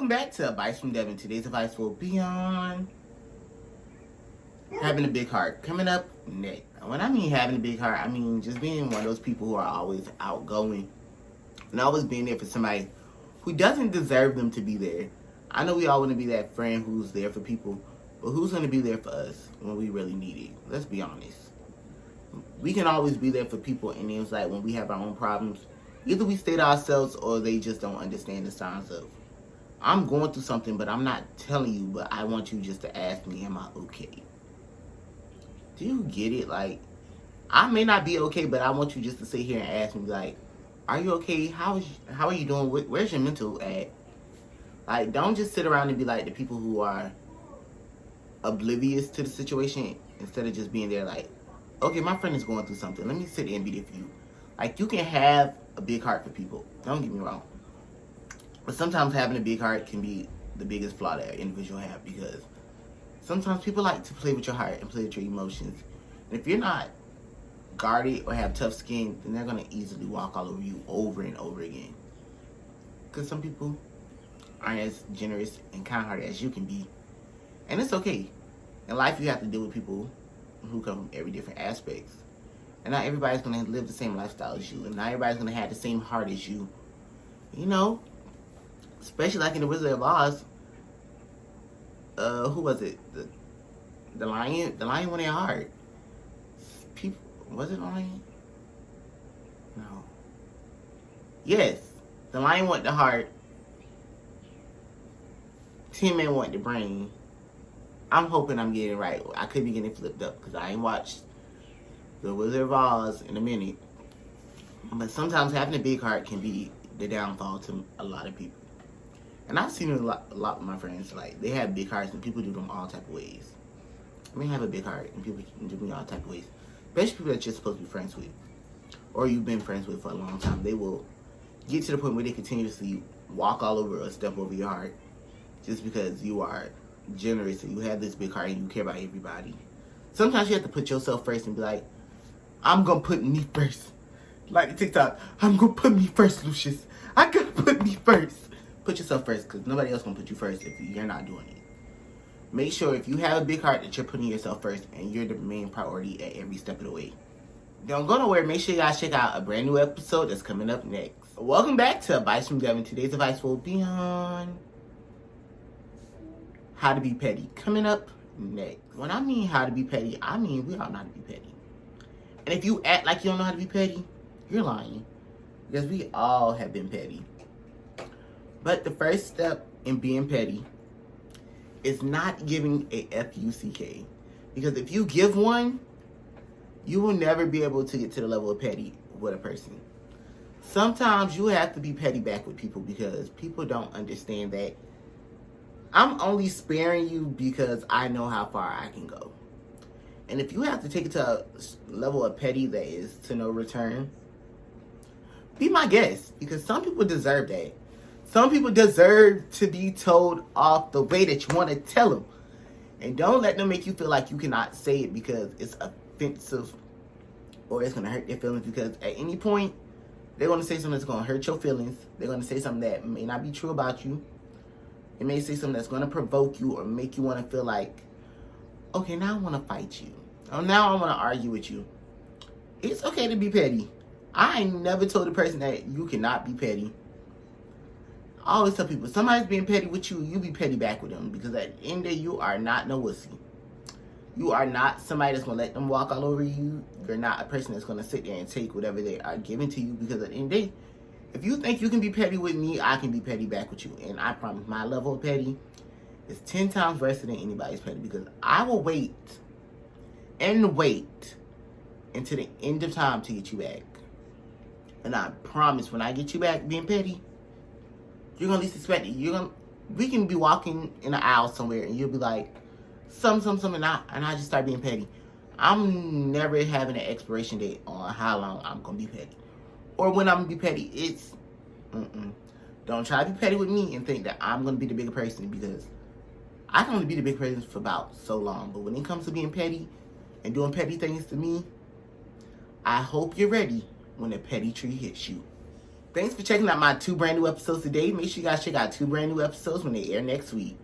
Welcome back to Advice from Devan. Today's advice will be on having a big heart. Coming up next. When I mean having a big heart, I mean just being one of those people who are always outgoing and always being there for somebody who doesn't deserve them to be there. I know we all want to be that friend who's there for people, but who's going to be there for us when we really need it? Let's be honest. We can always be there for people, and it's like when we have our own problems, either we stay to ourselves or they just don't understand the signs of, I'm going through something, but I'm not telling you, but I want you just to ask me, am I okay? Do you get it? Like, I may not be okay, but I want you just to sit here and ask me, like, are you okay? How are you doing? Where's your mental at? Like, don't just sit around and be like the people who are oblivious to the situation instead of just being there like, okay, my friend is going through something. Let me sit there and be there for you. Like, you can have a big heart for people. Don't get me wrong. But sometimes having a big heart can be the biggest flaw that an individual have, because sometimes people like to play with your heart and play with your emotions. And if you're not guarded or have tough skin, then they're going to easily walk all over you over and over again. Because some people aren't as generous and kind-hearted as you can be. And it's okay. In life, you have to deal with people who come from every different aspects. And not everybody's going to live the same lifestyle as you. And not everybody's going to have the same heart as you. You know? Especially like in the Wizard of Oz. Who was it? The lion? The lion wanted a heart. People, was it lion? No. Yes. The lion wanted the heart. Tin Man wanted the brain. I'm hoping I'm getting it right. I could be getting flipped up because I ain't watched The Wizard of Oz in a minute. But sometimes having a big heart can be the downfall to a lot of people. And I've seen it a lot with my friends. Like, they have big hearts and people do them all type of ways. I mean, I have a big heart and people can do me all type of ways. Especially people that you're supposed to be friends with. Or you've been friends with for a long time. They will get to the point where they continuously walk all over or step over your heart. Just because you are generous and you have this big heart and you care about everybody. Sometimes you have to put yourself first and be like, I'm going to put me first. Like the TikTok, I'm going to put me first, Lucius. I got to put me first. Put yourself first, because nobody else going to put you first if you're not doing it. Make sure if you have a big heart that you're putting yourself first and you're the main priority at every step of the way. Don't go nowhere. Make sure you guys check out a brand new episode that's coming up next. Welcome back to Advice from Devan. Today's advice will be on how to be petty. Coming up next. When I mean how to be petty, I mean we all know how to be petty. And if you act like you don't know how to be petty, you're lying. Because we all have been petty. But the first step in being petty is not giving a F-U-C-K. Because if you give one, you will never be able to get to the level of petty with a person. Sometimes you have to be petty back with people because people don't understand that I'm only sparing you because I know how far I can go. And if you have to take it to a level of petty that is to no return, be my guest, because some people deserve that. Some people deserve to be told off the way that you want to tell them. And don't let them make you feel like you cannot say it because it's offensive or it's going to hurt their feelings, because at any point, they're going to say something that's going to hurt your feelings. They're going to say something that may not be true about you. It may say something that's going to provoke you or make you want to feel like, okay, now I want to fight you. Or now I want to argue with you. It's okay to be petty. I ain't never told a person that you cannot be petty. I always tell people, somebody's being petty with you, you be petty back with them. Because at the end of the day, you are not no wussy. You are not somebody that's going to let them walk all over you. You're not a person that's going to sit there and take whatever they are giving to you. Because at the end of the day, if you think you can be petty with me, I can be petty back with you. And I promise my level of petty is 10 times worse than anybody's petty. Because I will wait and wait until the end of time to get you back. And I promise when I get you back being petty, you're going to least expect it. We can be walking in an aisle somewhere and you'll be like, something, and I just start being petty. I'm never having an expiration date on how long I'm going to be petty. Or when I'm going to be petty. It's, Don't try to be petty with me and think that I'm going to be the bigger person, because I can only be the big person for about so long. But when it comes to being petty and doing petty things to me, I hope you're ready when the petty tree hits you. Thanks for checking out my 2 brand new episodes today. Make sure you guys check out 2 brand new episodes when they air next week.